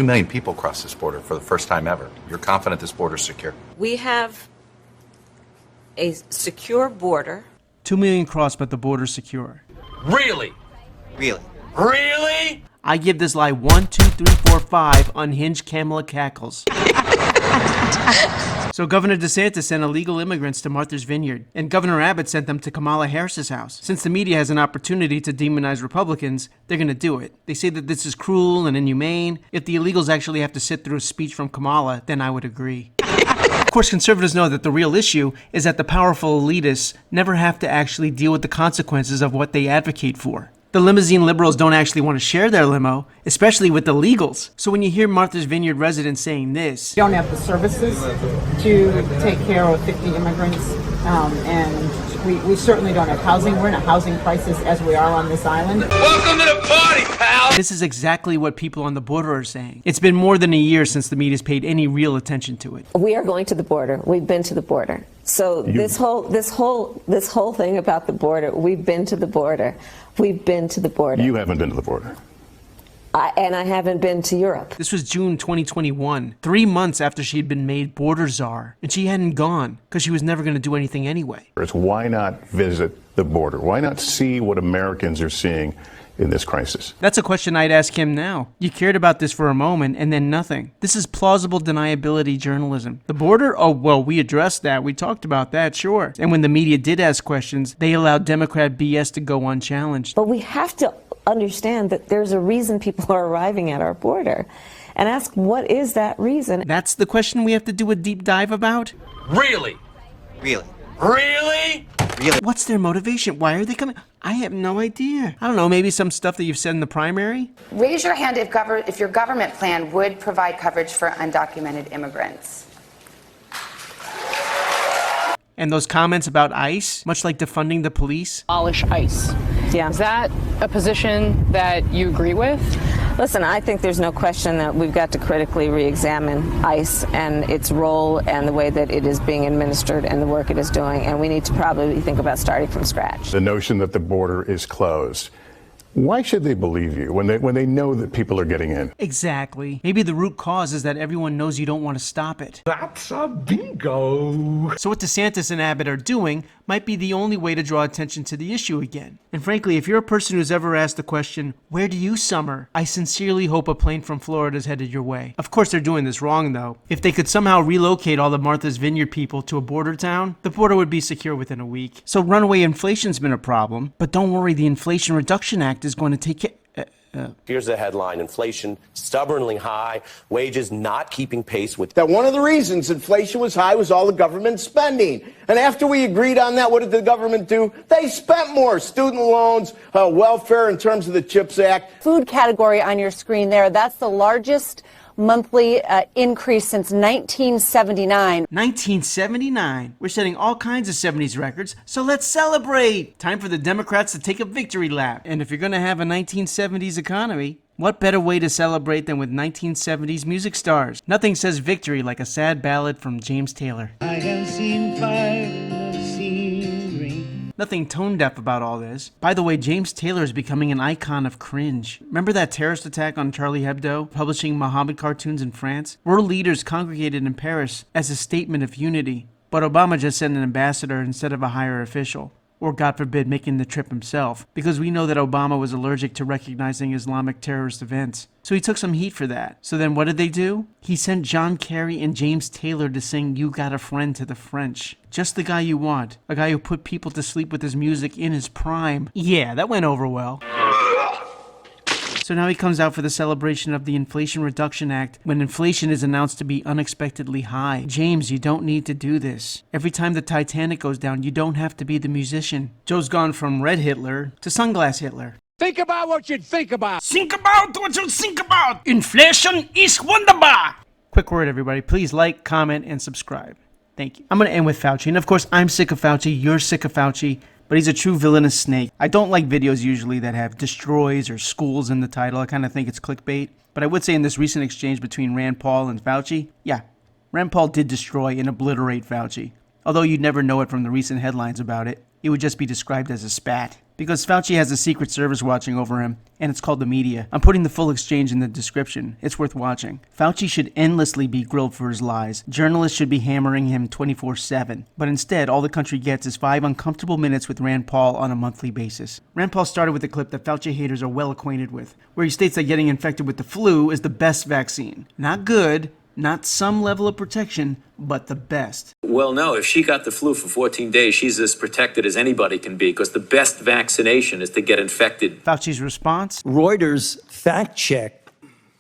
2 million people cross this border for the first time ever. You're confident this border's secure? We have a secure border. 2 million crossed, but the border's secure. Really? Really? Really? I give this lie 1, 2, 3, 4, 5 unhinged Kamala cackles. So Governor DeSantis sent illegal immigrants to Martha's Vineyard, and Governor Abbott sent them to Kamala Harris's house. Since the media has an opportunity to demonize Republicans, they're going to do it. They say that this is cruel and inhumane. If the illegals actually have to sit through a speech from Kamala, then I would agree. Of course, conservatives know that the real issue is that the powerful elitists never have to actually deal with the consequences of what they advocate for. The limousine liberals don't actually want to share their limo, especially with the legals. So when you hear Martha's Vineyard residents saying this, we don't have the services to take care of 50 immigrants, and we certainly don't have housing. We're in a housing crisis as we are on this island. Welcome to the party, pal! this is exactly what people on the border are saying. It's been more than a year since the media's paid any real attention to it. We are going to the border. We've been to the border. So this whole thing about the border, we've been to the border. We've been to the border. You haven't been to the border. And I haven't been to Europe. This was June 2021, 3 months after she had been made border czar, and she hadn't gone because she was never going to do anything anyway. Why not visit the border? Why not see what Americans are seeing in this crisis? That's a question I'd ask him now. You cared about this for a moment and then nothing. This is plausible deniability journalism. The border? Oh, well, we addressed that. We talked about that, sure. And when the media did ask questions, they allowed Democrat BS to go unchallenged. But we have to understand that there's a reason people are arriving at our border and ask, what is that reason? That's the question we have to do a deep dive about? Really? Really? Really? What's their motivation? Why are they coming? I have no idea. I don't know, maybe some stuff that you've said in the primary? Raise your hand if your government plan would provide coverage for undocumented immigrants. And those comments about ICE, much like defunding the police? Abolish ICE. Yeah. Is that a position that you agree with? Listen, I think there's no question that we've got to critically re-examine ICE and its role and the way that it is being administered and the work it is doing. And we need to probably think about starting from scratch. The notion that the border is closed. Why should they believe you when they know that people are getting in? Exactly. Maybe the root cause is that everyone knows you don't want to stop it. That's a bingo. So what DeSantis and Abbott are doing might be the only way to draw attention to the issue again. And frankly, if you're a person who's ever asked the question, where do you summer? I sincerely hope a plane from Florida is headed your way. Of course they're doing this wrong though. If they could somehow relocate all the Martha's Vineyard people to a border town, the border would be secure within a week. So runaway inflation's been a problem, but don't worry, the Inflation Reduction Act is going to take care. Here's the headline: inflation stubbornly high, wages not keeping pace with. That one of the reasons inflation was high was all the government spending. And after we agreed on that, what did the government do? They spent more. Student loans, welfare in terms of the CHIPS Act. Food category on your screen there, that's the largest monthly increase since 1979. 1979? We're setting all kinds of 70s records, so let's celebrate! Time for the Democrats to take a victory lap. And if you're gonna have a 1970s economy, what better way to celebrate than with 1970s music stars? Nothing says victory like a sad ballad from James Taylor. I have seen fire, I've seen green. Nothing tone deaf about all this. By the way, James Taylor is becoming an icon of cringe. Remember that terrorist attack on Charlie Hebdo, publishing Mohammed cartoons in France? World leaders congregated in Paris as a statement of unity. But Obama just sent an ambassador instead of a higher official. Or, God forbid, making the trip himself, because we know that Obama was allergic to recognizing Islamic terrorist events. So he took some heat for that. So then what did they do? He sent John Kerry and James Taylor to sing You Got a Friend to the French. Just the guy you want. A guy who put people to sleep with his music in his prime. Yeah, that went over well. So now he comes out for the celebration of the Inflation Reduction Act when inflation is announced to be unexpectedly high. James, you don't need to do this. Every time the Titanic goes down, you don't have to be the musician. Joe's gone from Red Hitler to Sunglass Hitler. Think about what you'd think about. Think about what you think about. Inflation is wunderbar. Quick word, everybody. Please like, comment, and subscribe. Thank you. I'm going to end with Fauci. And of course, I'm sick of Fauci. You're sick of Fauci. But he's a true villainous snake. I don't like videos usually that have destroys or schools in the title. I kind of think it's clickbait. But I would say in this recent exchange between Rand Paul and Fauci, yeah, Rand Paul did destroy and obliterate Fauci. Although you'd never know it from the recent headlines about it. It would just be described as a spat. because Fauci has a Secret Service watching over him, and it's called the media. I'm putting the full exchange in the description. It's worth watching. Fauci should endlessly be grilled for his lies. Journalists should be hammering him 24/7. But instead, all the country gets is 5 uncomfortable minutes with Rand Paul on a monthly basis. Rand Paul started with a clip that Fauci haters are well acquainted with, where he states that getting infected with the flu is the best vaccine. Not good, not some level of protection, but the best. Well, no, if she got the flu for 14 days, she's as protected as anybody can be, because the best vaccination is to get infected. Fauci's response? Reuters fact check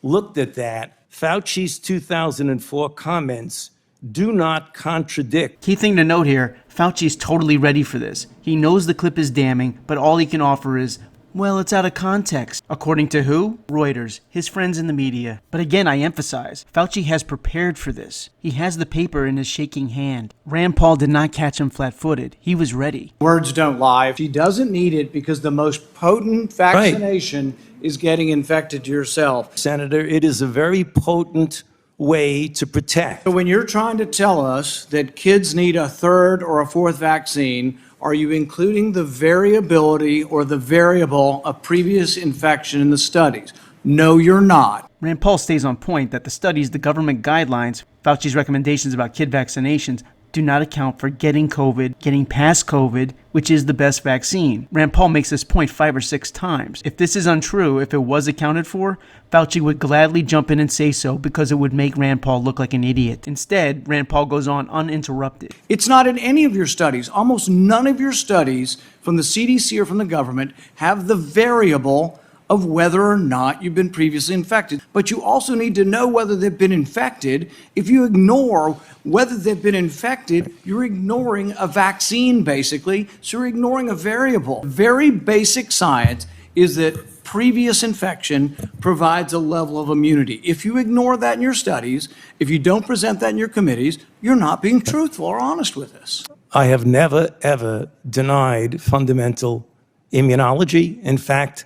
looked at that. Fauci's 2004 comments do not contradict. Key thing to note here, Fauci's totally ready for this. He knows the clip is damning, but all he can offer is, well, it's out of context. According to who? Reuters, his friends in the media. But again, I emphasize, Fauci has prepared for this. He has the paper in his shaking hand. Rand Paul did not catch him flat-footed. He was ready. Words don't lie. She doesn't need it because the most potent vaccination is getting infected yourself. Senator, it is a very potent way to protect. So when you're trying to tell us that kids need a third or a fourth vaccine, are you including the variability or the variable of previous infection in the studies? No, you're not. Rand Paul stays on point that the studies, the government guidelines, Fauci's recommendations about kid vaccinations do not account for getting COVID, getting past COVID, which is the best vaccine. Rand Paul makes this point 5 or 6 times. If this is untrue, if it was accounted for, Fauci would gladly jump in and say so because it would make Rand Paul look like an idiot. Instead, Rand Paul goes on uninterrupted. It's not in any of your studies. Almost none of your studies from the CDC or from the government have the variable of whether or not you've been previously infected. But you also need to know whether they've been infected. If you ignore whether they've been infected, you're ignoring a vaccine, basically. So you're ignoring a variable. Very basic science is that previous infection provides a level of immunity. If you ignore that in your studies, if you don't present that in your committees, you're not being truthful or honest with us. I have never, ever denied fundamental immunology. In fact,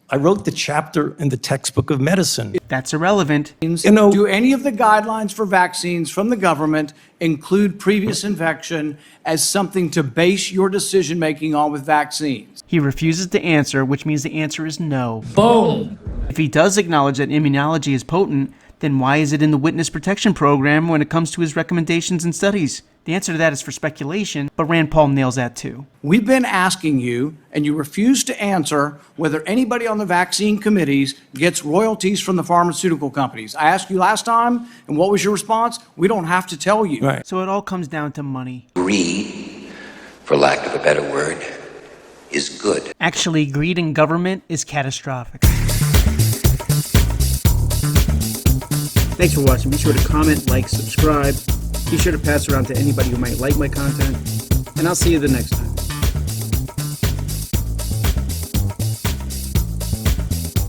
I wrote the chapter in the textbook of medicine. That's irrelevant. Do any of the guidelines for vaccines from the government include previous infection as something to base your decision-making on with vaccines? He refuses to answer, which means the answer is no. Boom! If he does acknowledge that immunology is potent, then why is it in the witness protection program when it comes to his recommendations and studies? The answer to that is for speculation, but Rand Paul nails that too. We've been asking you, and you refuse to answer, whether anybody on the vaccine committees gets royalties from the pharmaceutical companies. I asked you last time, and what was your response? We don't have to tell you. Right. So it all comes down to money. Greed, for lack of a better word, is good. Actually, greed in government is catastrophic. Thanks for watching. Be sure to comment, like, subscribe. Be sure to pass around to anybody who might like my content. And I'll see you the next time.